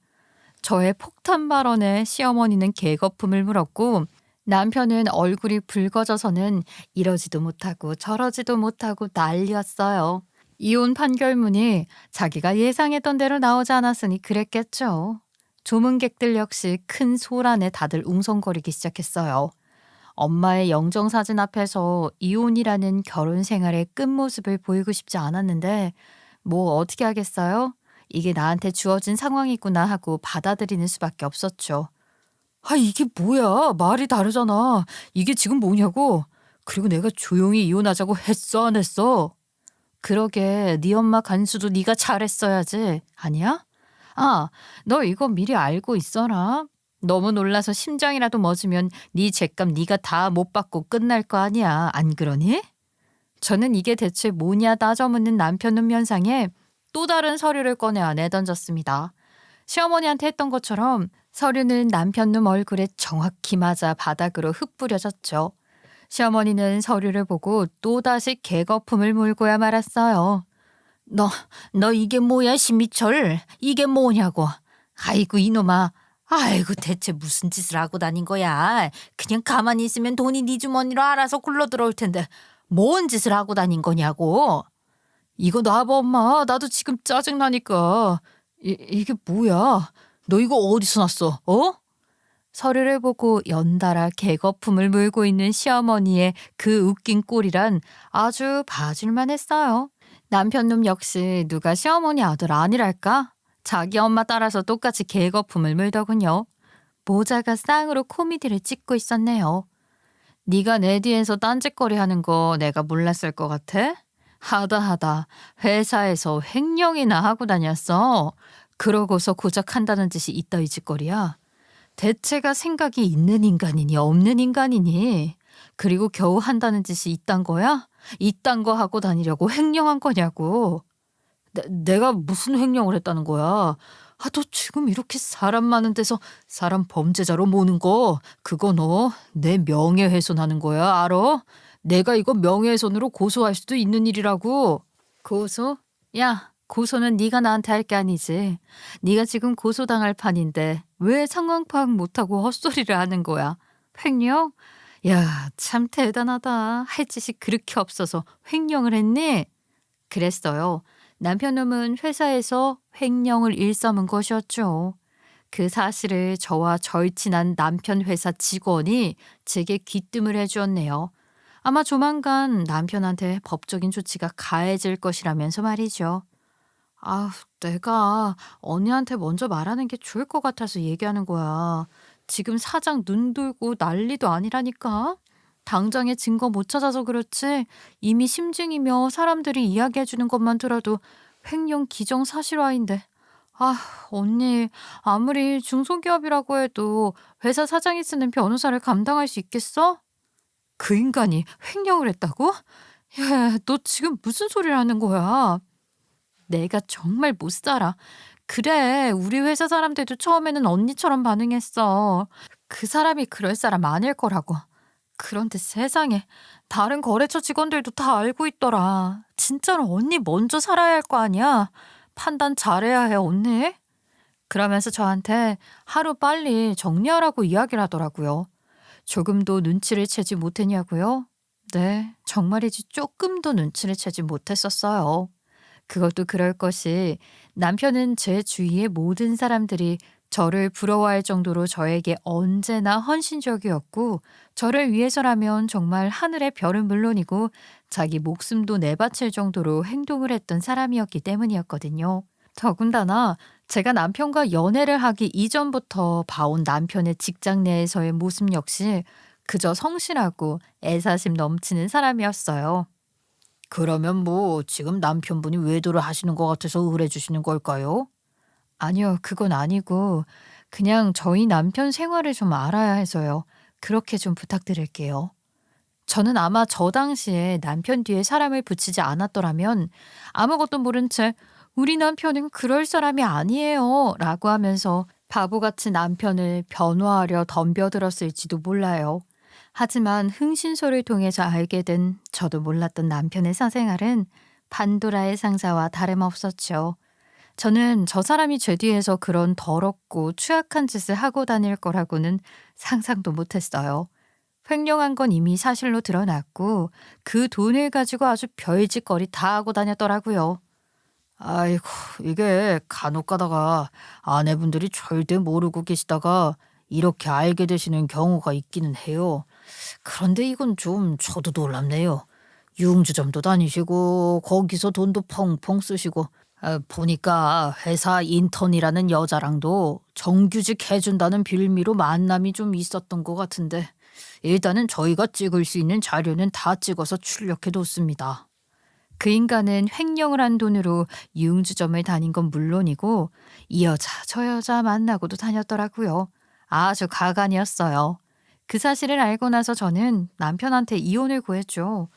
저의 폭탄 발언에 시어머니는 개거품을 물었고 남편은 얼굴이 붉어져서는 이러지도 못하고 저러지도 못하고 난리였어요. 이혼 판결문이 자기가 예상했던 대로 나오지 않았으니 그랬겠죠. 조문객들 역시 큰 소란에 다들 웅성거리기 시작했어요. 엄마의 영정사진 앞에서 이혼이라는 결혼 생활의 끝모습을 보이고 싶지 않았는데 뭐 어떻게 하겠어요? 이게 나한테 주어진 상황이구나 하고 받아들이는 수밖에 없었죠. 이게 뭐야? 말이 다르잖아. 이게 지금 뭐냐고? 그리고 내가 조용히 이혼하자고 했어 안 했어? 그러게 네 엄마 간수도 네가 잘했어야지. 아니야? 너 이거 미리 알고 있어라. 너무 놀라서 심장이라도 멎으면 네 죗값 네가 다 못 받고 끝날 거 아니야. 안 그러니? 저는 이게 대체 뭐냐 따져 묻는 남편 눈 면상에 또 다른 서류를 꺼내 내던졌습니다. 시어머니한테 했던 것처럼 서류는 남편 놈 얼굴에 정확히 맞아 바닥으로 흩뿌려졌죠. 시어머니는 서류를 보고 또다시 개거품을 물고야 말았어요. 너 이게 뭐야 심미철? 이게 뭐냐고. 아이고 이놈아. 아이고 대체 무슨 짓을 하고 다닌 거야. 그냥 가만히 있으면 돈이 네 주머니로 알아서 굴러 들어올 텐데 뭔 짓을 하고 다닌 거냐고. 이거 놔봐 엄마. 나도 지금 짜증나니까. 이게 뭐야? 너 이거 어디서 났어? 서류를 보고 연달아 개거품을 물고 있는 시어머니의 그 웃긴 꼴이란 아주 봐줄만 했어요. 남편놈 역시 누가 시어머니 아들 아니랄까? 자기 엄마 따라서 똑같이 개거품을 물더군요. 모자가 쌍으로 코미디를 찍고 있었네요. 네가 내 뒤에서 딴짓거리 하는 거 내가 몰랐을 것 같아? 하다 회사에서 횡령이나 하고 다녔어. 그러고서 고작 한다는 짓이 이따위 짓거리야. 대체가 생각이 있는 인간이니 없는 인간이니. 그리고 겨우 한다는 짓이 이딴 거야? 이딴 거 하고 다니려고 횡령한 거냐고. 내가 무슨 횡령을 했다는 거야? 너 지금 이렇게 사람 많은 데서 사람 범죄자로 모는 거 그거 너 내 명예훼손하는 거야 알아? 내가 이거 명예훼손으로 고소할 수도 있는 일이라고. 고소? 야, 고소는 네가 나한테 할 게 아니지. 네가 지금 고소당할 판인데 왜 상황 파악 못하고 헛소리를 하는 거야? 횡령? 야, 참 대단하다. 할 짓이 그렇게 없어서 횡령을 했니? 그랬어요. 남편놈은 회사에서 횡령을 일삼은 것이었죠. 그 사실을 저와 절친한 남편 회사 직원이 제게 귀뜸을 해주었네요. 아마 조만간 남편한테 법적인 조치가 가해질 것이라면서 말이죠. 아, 내가 언니한테 먼저 말하는 게 좋을 것 같아서 얘기하는 거야. 지금 사장 눈 돌고 난리도 아니라니까. 당장의 증거 못 찾아서 그렇지 이미 심증이며 사람들이 이야기해 주는 것만 들어도 횡령 기정사실화인데. 아, 언니, 아무리 중소기업이라고 해도 회사 사장이 쓰는 변호사를 감당할 수 있겠어? 그 인간이 횡령을 했다고? 야, 너 지금 무슨 소리를 하는 거야? 내가 정말 못 살아. 그래, 우리 회사 사람들도 처음에는 언니처럼 반응했어. 그 사람이 그럴 사람 아닐 거라고. 그런데 세상에, 다른 거래처 직원들도 다 알고 있더라. 진짜로 언니 먼저 살아야 할 거 아니야? 판단 잘해야 해, 언니. 그러면서 저한테 하루 빨리 정리하라고 이야기를 하더라고요. 조금도 눈치를 채지 못했냐고요? 네, 정말이지 조금도 눈치를 채지 못했었어요. 그것도 그럴 것이 남편은 제 주위의 모든 사람들이 저를 부러워할 정도로 저에게 언제나 헌신적이었고 저를 위해서라면 정말 하늘의 별은 물론이고 자기 목숨도 내바칠 정도로 행동을 했던 사람이었기 때문이었거든요. 더군다나 제가 남편과 연애를 하기 이전부터 봐온 남편의 직장 내에서의 모습 역시 그저 성실하고 애사심 넘치는 사람이었어요. 그러면 뭐 지금 남편분이 외도를 하시는 것 같아서 의뢰 주시는 걸까요? 아니요, 그건 아니고 그냥 저희 남편 생활을 좀 알아야 해서요. 그렇게 좀 부탁드릴게요. 저는 아마 저 당시에 남편 뒤에 사람을 붙이지 않았더라면 아무것도 모른 채 우리 남편은 그럴 사람이 아니에요 라고 하면서 바보같이 남편을 변호하려 덤벼들었을지도 몰라요. 하지만 흥신소를 통해서 알게 된 저도 몰랐던 남편의 사생활은 판도라의 상자와 다름없었죠. 저는 저 사람이 제 뒤에서 그런 더럽고 추악한 짓을 하고 다닐 거라고는 상상도 못했어요. 횡령한 건 이미 사실로 드러났고 그 돈을 가지고 아주 별짓거리 다 하고 다녔더라고요. 아이고, 이게 간혹 가다가 아내분들이 절대 모르고 계시다가 이렇게 알게 되시는 경우가 있기는 해요. 그런데 이건 좀 저도 놀랍네요. 유흥주점도 다니시고 거기서 돈도 펑펑 쓰시고 보니까 회사 인턴이라는 여자랑도 정규직 해준다는 빌미로 만남이 좀 있었던 것 같은데 일단은 저희가 찍을 수 있는 자료는 다 찍어서 출력해 뒀습니다. 그 인간은 횡령을 한 돈으로 유흥주점을 다닌 건 물론이고 이 여자 저 여자 만나고도 다녔더라고요. 아주 가관이었어요. 그 사실을 알고 나서 저는 남편한테 이혼을 구했죠.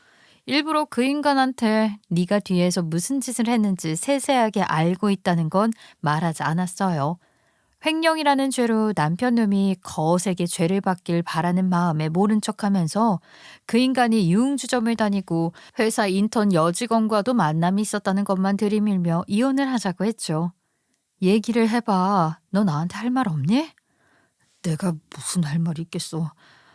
일부러 그 인간한테 네가 뒤에서 무슨 짓을 했는지 세세하게 알고 있다는 건 말하지 않았어요. 횡령이라는 죄로 남편 놈이 거세게 죄를 받길 바라는 마음에 모른 척하면서 그 인간이 유흥주점을 다니고 회사 인턴 여직원과도 만남이 있었다는 것만 들이밀며 이혼을 하자고 했죠. 얘기를 해봐. 너 나한테 할 말 없니? 내가 무슨 할 말이 있겠어.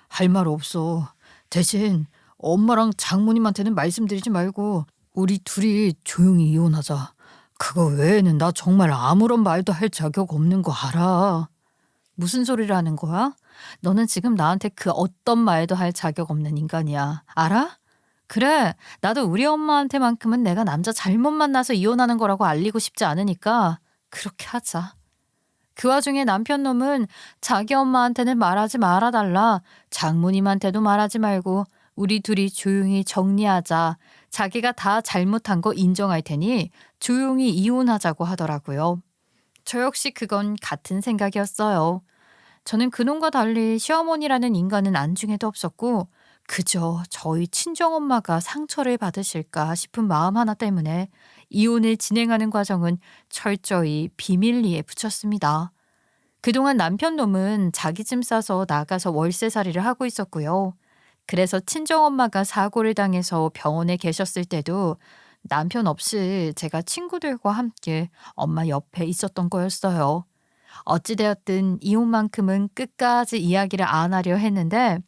할 말 없어. 대신 엄마랑 장모님한테는 말씀드리지 말고 우리 둘이 조용히 이혼하자. 그거 외에는 나 정말 아무런 말도 할 자격 없는 거 알아. 무슨 소리를 하는 거야? 너는 지금 나한테 그 어떤 말도 할 자격 없는 인간이야. 알아? 그래, 나도 우리 엄마한테만큼은 내가 남자 잘못 만나서 이혼하는 거라고 알리고 싶지 않으니까 그렇게 하자. 그 와중에 남편 놈은 자기 엄마한테는 말하지 말아달라. 장모님한테도 말하지 말고 우리 둘이 조용히 정리하자. 자기가 다 잘못한 거 인정할 테니 조용히 이혼하자고 하더라고요. 저 역시 그건 같은 생각이었어요. 저는 그놈과 달리 시어머니라는 인간은 안중에도 없었고 그저 저희 친정엄마가 상처를 받으실까 싶은 마음 하나 때문에 이혼을 진행하는 과정은 철저히 비밀리에 붙였습니다. 그동안 남편 놈은 자기 짐 싸서 나가서 월세살이를 하고 있었고요. 그래서 친정엄마가 사고를 당해서 병원에 계셨을 때도 남편 없이 제가 친구들과 함께 엄마 옆에 있었던 거였어요. 어찌되었든 이혼만큼은 끝까지 이야기를 안 하려 했는데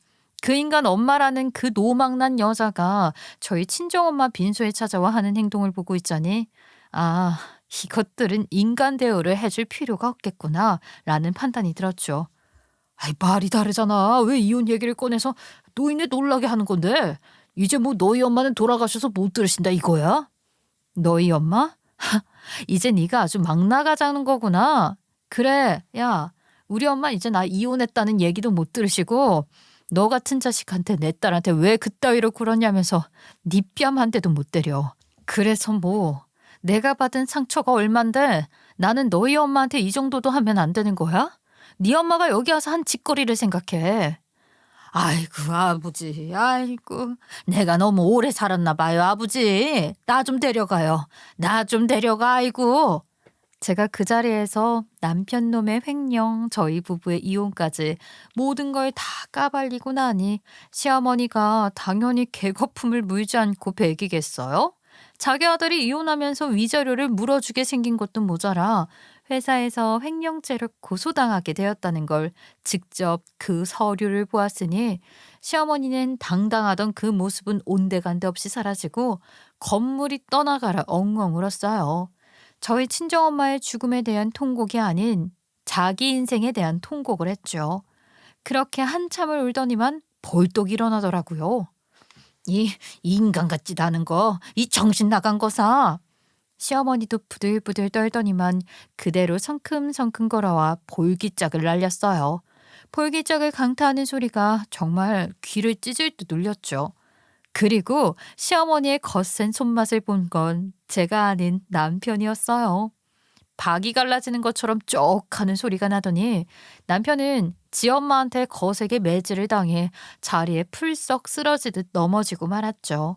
그 인간 엄마라는 그 노망난 여자가 저희 친정엄마 빈소에 찾아와 하는 행동을 보고 있자니 아, 이것들은 인간 대우를 해줄 필요가 없겠구나 라는 판단이 들었죠. 아이, 말이 다르잖아. 왜 이혼 얘기를 꺼내서 노인네 놀라게 하는 건데? 이제 뭐 너희 엄마는 돌아가셔서 못 들으신다 이거야? 너희 엄마? 이제 네가 아주 막 나가자는 거구나. 그래, 야, 우리 엄마 이제 나 이혼했다는 얘기도 못 들으시고 너 같은 자식한테 내 딸한테 왜 그따위로 굴었냐면서 네 뺨 한 대도 못 때려. 그래서 뭐 내가 받은 상처가 얼만데 나는 너희 엄마한테 이 정도도 하면 안 되는 거야? 네 엄마가 여기 와서 한 짓거리를 생각해. 아이고 아버지, 아이고 내가 너무 오래 살았나 봐요 아버지. 나 좀 데려가요. 나 좀 데려가. 아이고. 제가 그 자리에서 남편 놈의 횡령, 저희 부부의 이혼까지 모든 걸 다 까발리고 나니 시어머니가 당연히 개거품을 물지 않고 배기겠어요? 자기 아들이 이혼하면서 위자료를 물어주게 생긴 것도 모자라 회사에서 횡령죄로 고소당하게 되었다는 걸 직접 그 서류를 보았으니 시어머니는 당당하던 그 모습은 온데간데 없이 사라지고 건물이 떠나가라 엉엉 울었어요. 저희 친정엄마의 죽음에 대한 통곡이 아닌 자기 인생에 대한 통곡을 했죠. 그렇게 한참을 울더니만 벌떡 일어나더라고요. 이 인간 같지도 않은 거, 이 정신 나간 거사. 시어머니도 부들부들 떨더니만 그대로 성큼성큼 걸어와 볼기짝을 날렸어요. 볼기짝을 강타하는 소리가 정말 귀를 찢을 듯 울렸죠. 그리고 시어머니의 거센 손맛을 본 건 제가 아는 남편이었어요. 박이 갈라지는 것처럼 쪽 하는 소리가 나더니 남편은 지 엄마한테 거세게 매질을 당해 자리에 풀썩 쓰러지듯 넘어지고 말았죠.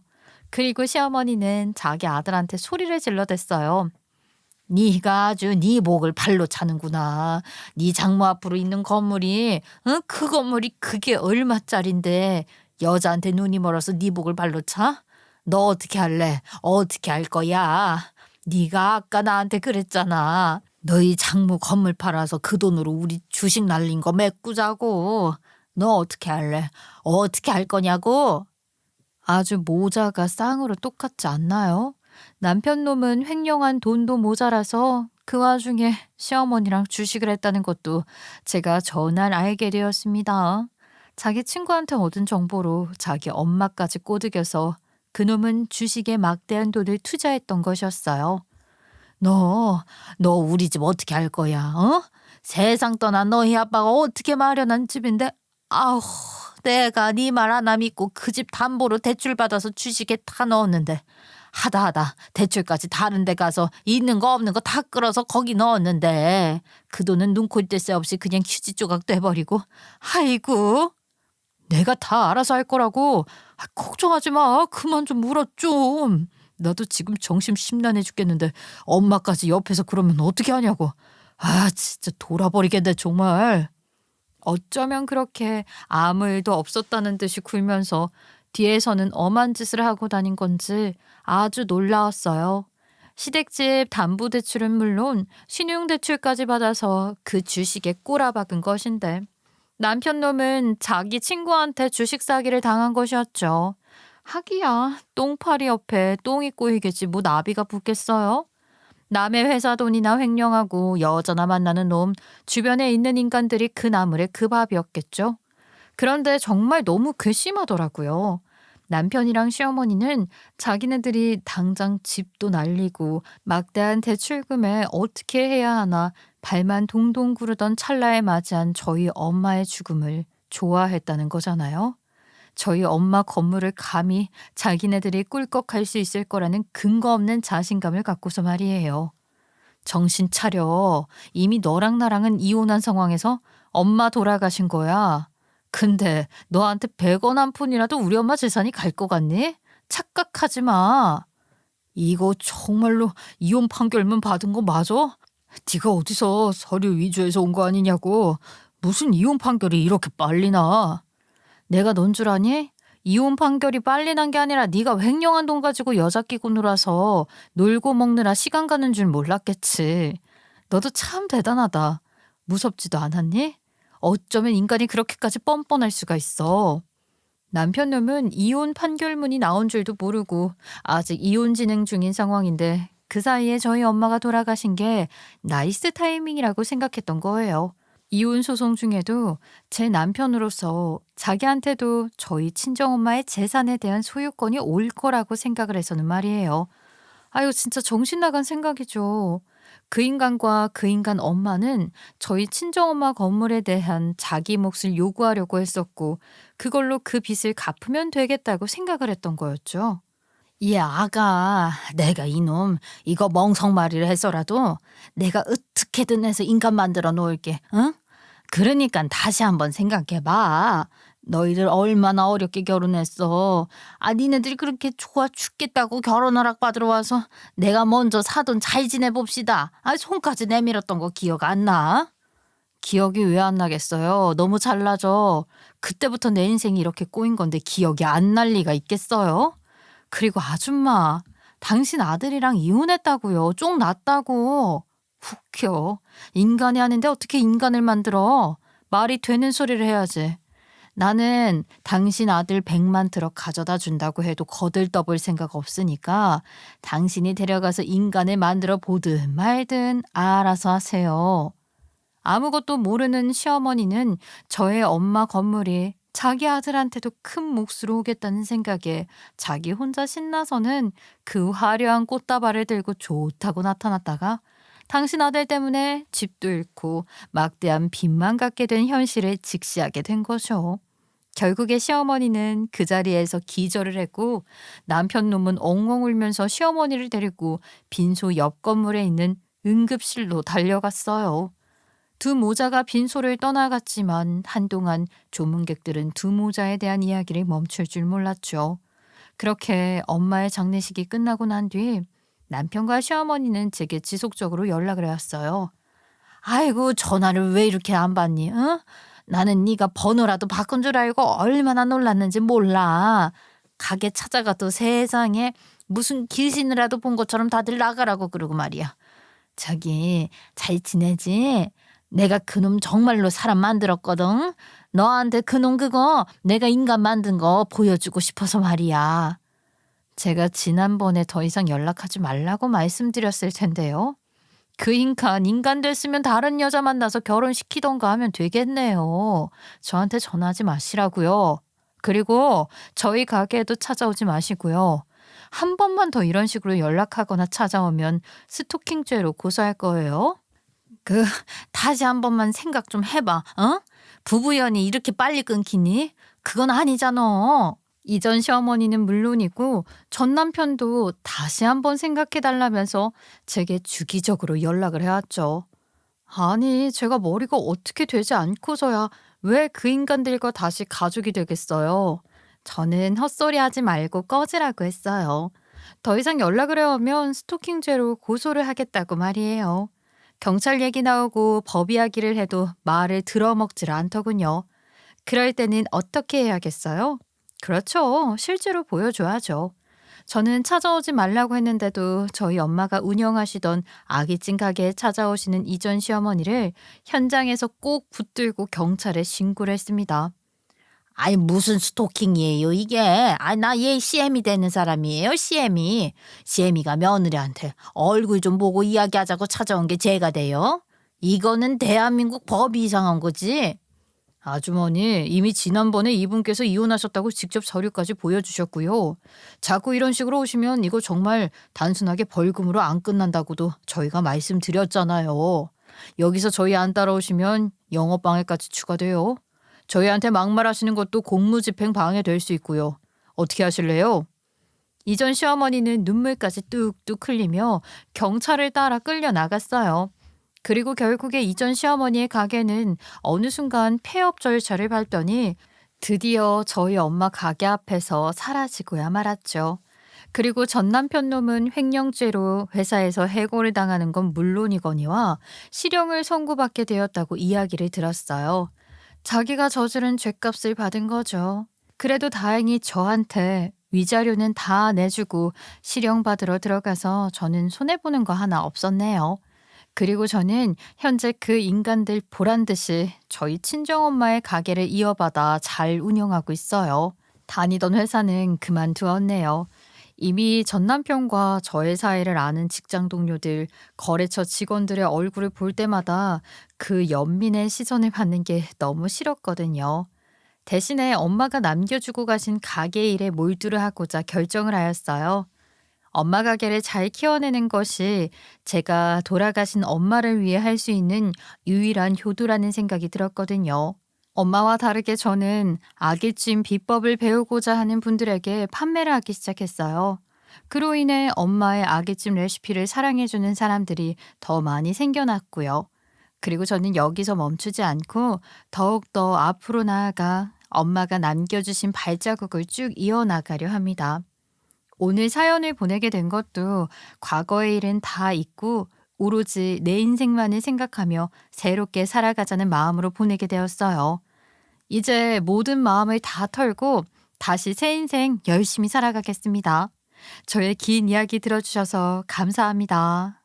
그리고 시어머니는 자기 아들한테 소리를 질러댔어요. 네가 아주 네 목을 발로 차는구나. 네 장모 앞으로 있는 건물이 그 건물이 그게 얼마짜린데 여자한테 눈이 멀어서 네 목을 발로 차? 너 어떻게 할래? 어떻게 할 거야? 네가 아까 나한테 그랬잖아. 너희 장모 건물 팔아서 그 돈으로 우리 주식 날린 거 메꾸자고. 너 어떻게 할래? 어떻게 할 거냐고? 아주 모자가 쌍으로 똑같지 않나요? 남편 놈은 횡령한 돈도 모자라서 그 와중에 시어머니랑 주식을 했다는 것도 제가 전날 알게 되었습니다. 자기 친구한테 얻은 정보로 자기 엄마까지 꼬드겨서 그놈은 주식에 막대한 돈을 투자했던 것이었어요. 너 우리 집 어떻게 할 거야? 어? 세상 떠난 너희 아빠가 어떻게 마련한 집인데 아우 내가 네 말 하나 믿고 그 집 담보로 대출 받아서 주식에 다 넣었는데 하다 대출까지 다른 데 가서 있는 거 없는 거 다 끌어서 거기 넣었는데 그 돈은 눈코 뜰 새 없이 그냥 휴지 조각 돼버리고 아이고 내가 다 알아서 할 거라고. 걱정하지 마. 그만 좀 울어 좀. 나도 지금 정신 심란해 죽겠는데 엄마까지 옆에서 그러면 어떻게 하냐고. 아 진짜 돌아버리겠네 정말. 어쩌면 그렇게 아무 일도 없었다는 듯이 굴면서 뒤에서는 엄한 짓을 하고 다닌 건지 아주 놀라웠어요. 시댁집 담보대출은 물론 신용대출까지 받아서 그 주식에 꼬라박은 것인데 남편 놈은 자기 친구한테 주식 사기를 당한 것이었죠. 하기야 똥파리 옆에 똥이 꼬이겠지 뭐 나비가 붙겠어요? 남의 회사 돈이나 횡령하고 여자나 만나는 놈, 주변에 있는 인간들이 그 나물의 그 밥이었겠죠. 그런데 정말 너무 괘씸하더라고요. 남편이랑 시어머니는 자기네들이 당장 집도 날리고 막대한 대출금에 어떻게 해야 하나 발만 동동 구르던 찰나에 맞이한 저희 엄마의 죽음을 좋아했다는 거잖아요. 저희 엄마 건물을 감히 자기네들이 꿀꺽할 수 있을 거라는 근거 없는 자신감을 갖고서 말이에요. 정신 차려. 이미 너랑 나랑은 이혼한 상황에서 엄마 돌아가신 거야. 근데 너한테 100원 한 푼이라도 우리 엄마 재산이 갈 것 같니? 착각하지 마. 이거 정말로 이혼 판결문 받은 거 맞아? 네가 어디서 서류 위조해서 온 거 아니냐고. 무슨 이혼 판결이 이렇게 빨리 나. 내가 넌 줄 아니? 이혼 판결이 빨리 난 게 아니라 네가 횡령한 돈 가지고 여자 끼고 놀아서 놀고 먹느라 시간 가는 줄 몰랐겠지. 너도 참 대단하다. 무섭지도 않았니? 어쩌면 인간이 그렇게까지 뻔뻔할 수가 있어. 남편 놈은 이혼 판결문이 나온 줄도 모르고 아직 이혼 진행 중인 상황인데 그 사이에 저희 엄마가 돌아가신 게 나이스 타이밍이라고 생각했던 거예요. 이혼 소송 중에도 제 남편으로서 자기한테도 저희 친정엄마의 재산에 대한 소유권이 올 거라고 생각을 해서는 말이에요. 아유, 진짜 정신 나간 생각이죠. 그 인간과 그 인간 엄마는 저희 친정엄마 건물에 대한 자기 몫을 요구하려고 했었고, 그걸로 그 빚을 갚으면 되겠다고 생각을 했던 거였죠. 이 아가, 내가 이놈 이거 멍석말이를 해서라도 내가 어떻게든 해서 인간 만들어 놓을게. 응? 그러니까 다시 한번 생각해봐. 너희들 얼마나 어렵게 결혼했어. 아, 니네들이 그렇게 좋아 죽겠다고 결혼 허락 받으러 와서 내가 먼저 사돈 잘 지내봅시다. 아, 손까지 내밀었던 거 기억 안 나? 기억이 왜 안 나겠어요? 너무 잘나죠. 그때부터 내 인생이 이렇게 꼬인 건데 기억이 안 날 리가 있겠어요? 그리고 아줌마, 당신 아들이랑 이혼했다고요. 쫑 났다고. 웃겨. 인간이 아닌데 어떻게 인간을 만들어? 말이 되는 소리를 해야지. 나는 당신 아들 100만 트럭 가져다 준다고 해도 거들떠볼 생각 없으니까 당신이 데려가서 인간을 만들어 보든 말든 알아서 하세요. 아무것도 모르는 시어머니는 저의 엄마 건물이 자기 아들한테도 큰 몫으로 오겠다는 생각에 자기 혼자 신나서는 그 화려한 꽃다발을 들고 좋다고 나타났다가 당신 아들 때문에 집도 잃고 막대한 빚만 갖게 된 현실을 직시하게 된 거죠. 결국에 시어머니는 그 자리에서 기절을 했고 남편 놈은 엉엉 울면서 시어머니를 데리고 빈소 옆 건물에 있는 응급실로 달려갔어요. 두 모자가 빈소를 떠나갔지만 한동안 조문객들은 두 모자에 대한 이야기를 멈출 줄 몰랐죠. 그렇게 엄마의 장례식이 끝나고 난 뒤 남편과 시어머니는 제게 지속적으로 연락을 해왔어요. 아이고, 전화를 왜 이렇게 안 받니? 응? 나는 네가 번호라도 바꾼 줄 알고 얼마나 놀랐는지 몰라. 가게 찾아가도 세상에 무슨 귀신이라도 본 것처럼 다들 나가라고 그러고 말이야. 저기 잘 지내지? 내가 그놈 정말로 사람 만들었거든. 너한테 그놈 그거 내가 인간 만든 거 보여주고 싶어서 말이야. 제가 지난번에 더 이상 연락하지 말라고 말씀드렸을 텐데요. 그 인간 됐으면 다른 여자 만나서 결혼시키던가 하면 되겠네요. 저한테 전화하지 마시라고요. 그리고 저희 가게에도 찾아오지 마시고요. 한 번만 더 이런 식으로 연락하거나 찾아오면 스토킹죄로 고소할 거예요. 다시 한 번만 생각 좀 해봐. 어? 부부연이 이렇게 빨리 끊기니? 그건 아니잖아. 이전 시어머니는 물론이고 전 남편도 다시 한번 생각해달라면서 제게 주기적으로 연락을 해왔죠. 아니, 제가 머리가 어떻게 되지 않고서야 왜 그 인간들과 다시 가족이 되겠어요. 저는 헛소리 하지 말고 꺼지라고 했어요. 더 이상 연락을 해오면 스토킹죄로 고소를 하겠다고 말이에요. 경찰 얘기 나오고 법 이야기를 해도 말을 들어먹질 않더군요. 그럴 때는 어떻게 해야겠어요? 그렇죠. 실제로 보여줘야죠. 저는 찾아오지 말라고 했는데도 저희 엄마가 운영하시던 아기찜 가게에 찾아오시는 이전 시어머니를 현장에서 꼭 붙들고 경찰에 신고를 했습니다. 아니, 무슨 스토킹이에요 이게? 아, 나 얘 CM이 되는 사람이에요. CM이가 며느리한테 얼굴 좀 보고 이야기하자고 찾아온 게 죄가 돼요? 이거는 대한민국 법이 이상한 거지. 아주머니, 이미 지난번에 이분께서 이혼하셨다고 직접 서류까지 보여주셨고요. 자꾸 이런 식으로 오시면 이거 정말 단순하게 벌금으로 안 끝난다고도 저희가 말씀드렸잖아요. 여기서 저희 안 따라오시면 영업방해까지 추가돼요. 저희한테 막말하시는 것도 공무집행 방해될 수 있고요. 어떻게 하실래요? 이전 시어머니는 눈물까지 뚝뚝 흘리며 경찰을 따라 끌려 나갔어요. 그리고 결국에 이전 시어머니의 가게는 어느 순간 폐업 절차를 밟더니 드디어 저희 엄마 가게 앞에서 사라지고야 말았죠. 그리고 전 남편 놈은 횡령죄로 회사에서 해고를 당하는 건 물론이거니와 실형을 선고받게 되었다고 이야기를 들었어요. 자기가 저지른 죗값을 받은 거죠. 그래도 다행히 저한테 위자료는 다 내주고 실형 받으러 들어가서 저는 손해보는 거 하나 없었네요. 그리고 저는 현재 그 인간들 보란 듯이 저희 친정엄마의 가게를 이어받아 잘 운영하고 있어요. 다니던 회사는 그만두었네요. 이미 전 남편과 저의 사이를 아는 직장 동료들, 거래처 직원들의 얼굴을 볼 때마다 그 연민의 시선을 받는 게 너무 싫었거든요. 대신에 엄마가 남겨주고 가신 가게 일에 몰두를 하고자 결정을 하였어요. 엄마 가게를 잘 키워내는 것이 제가 돌아가신 엄마를 위해 할 수 있는 유일한 효도라는 생각이 들었거든요. 엄마와 다르게 저는 아기찜 비법을 배우고자 하는 분들에게 판매를 하기 시작했어요. 그로 인해 엄마의 아기찜 레시피를 사랑해주는 사람들이 더 많이 생겨났고요. 그리고 저는 여기서 멈추지 않고 더욱더 앞으로 나아가 엄마가 남겨주신 발자국을 쭉 이어나가려 합니다. 오늘 사연을 보내게 된 것도 과거의 일은 다 잊고 오로지 내 인생만을 생각하며 새롭게 살아가자는 마음으로 보내게 되었어요. 이제 모든 마음을 다 털고 다시 새 인생 열심히 살아가겠습니다. 저의 긴 이야기 들어주셔서 감사합니다.